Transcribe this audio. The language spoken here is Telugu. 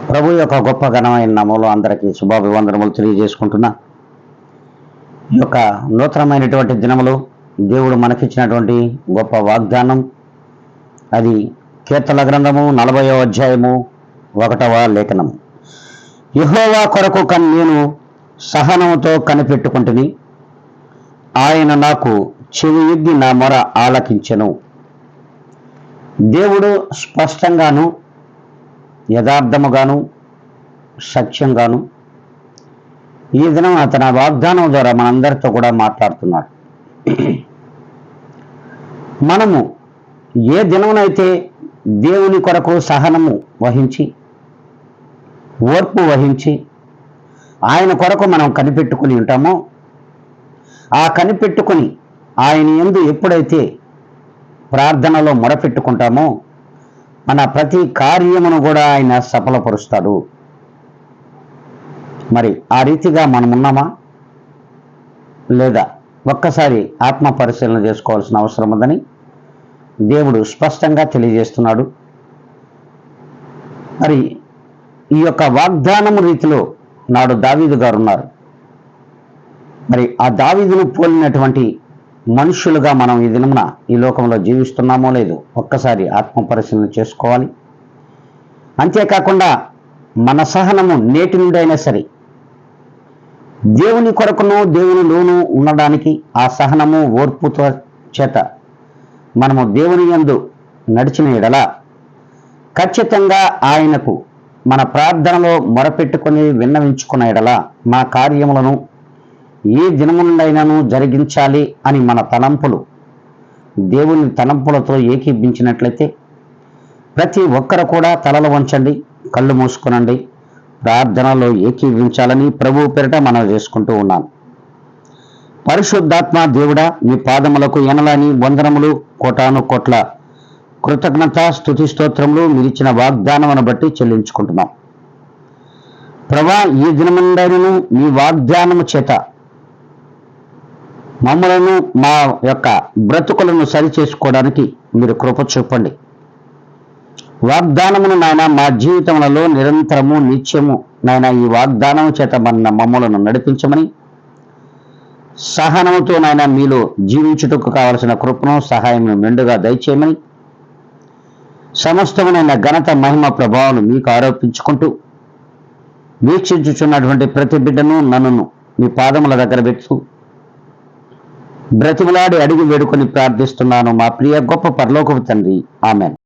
ప్రభు యొక్క గొప్ప ఘనమైన నామములో అందరికీ శుభాభివందనములు తెలియజేసుకుంటున్నా. ఈ యొక్క నూతనమైనటువంటి దినములు దేవుడు మనకిచ్చినటువంటి గొప్ప వాగ్దానం, అది కీర్తన గ్రంథము 40వ అధ్యాయము 1వ లేఖనము. యెహోవా కొరకు నేను సహనముతో కనిపెట్టుకుంటుని, ఆయన నాకు చెవి ఎగ్గి నా మొర ఆలకించెను. దేవుడు స్పష్టంగాను యథార్థముగాను సత్యంగాను ఈ దినం అతని వాగ్దానం ద్వారా మనందరితో కూడా మాట్లాడుతున్నాడు. మనము ఏ దినమునైతే దేవుని కొరకు సహనము వహించి ఓర్పు వహించి ఆయన కొరకు మనం కనిపెట్టుకుని ఉంటామో, ఆ కనిపెట్టుకుని ఆయన యందు ఎప్పుడైతే ప్రార్థనలో మొరపెట్టుకుంటామో మన ప్రతి కార్యమును కూడా ఆయన సఫలపరుస్తాడు. మరి ఆ రీతిగా మనం ఉన్నామా లేదా ఒక్కసారి ఆత్మ పరిశీలన చేసుకోవాల్సిన అవసరం ఉందని దేవుడు స్పష్టంగా తెలియజేస్తున్నాడు. మరి ఈ యొక్క వాగ్దానము రీతిలో నాడు దావీదు గారు ఉన్నారు. మరి ఆ దావీదును పోలినటువంటి మనుషులుగా మనం ఈ దినమున ఈ లోకంలో జీవిస్తున్నామో లేదో ఒక్కసారి ఆత్మ పరిశీలన చేసుకోవాలి. అంతేకాకుండా మన సహనము నేటి నుండి అయినా సరే దేవుని కొరకును దేవునిలోనూ ఉండడానికి ఆ సహనము ఓర్పుతో చేత మనము దేవుని యందు నడిచిన ఎడల ఖచ్చితంగా ఆయనకు మన ప్రార్థనలో మొరపెట్టుకొని విన్నవించుకున్న ఎడల మా కార్యములను ఏ దినముండైనాను జరిగించాలి అని మన తలంపులు దేవుని తలంపులతో ఏకీభించినట్లయితే ప్రతి ఒక్కరు కూడా తలలు వంచండి, కళ్ళు మూసుకునండి, ప్రార్థనలో ఏకీభించాలని ప్రభు పేరిట మనం చేసుకుంటూ ఉన్నాను. పరిశుద్ధాత్మ దేవుడా, మీ పాదములకు ఎనలాని వందనములు, కోటాను కోట్ల కృతజ్ఞత స్తుతి స్తోత్రములు మీరిచ్చిన వాగ్దానమును బట్టి చెల్లించుకుంటున్నాం. ప్రభా, ఈ దినముండైనను మీ వాగ్దానము చేత మమ్మలను మా యొక్క బ్రతుకులను సరి చేసుకోవడానికి మీరు కృప చూపండి. వాగ్దానమును నాయన మా జీవితములలో నిరంతరము నిత్యము నాయన ఈ వాగ్దానము చేత మమ్మలను నడిపించమని, సహనముతో నాయన మీలో జీవించుటకు కావలసిన కృపను సహాయం మెండుగా దయచేయమని, సమస్తమునైన ఘనత మహిమ ప్రభావం మీకు ఆరోపించుకుంటూ వీక్షించుచున్నటువంటి ప్రతి బిడ్డను నన్ను మీ పాదముల దగ్గర పెట్టు బ్రతిమలాడి అడిగి వేడుకొని ప్రార్థిస్తున్నాను మా ప్రియ గొప్ప పరలోకపు తండ్రి. ఆమెన్.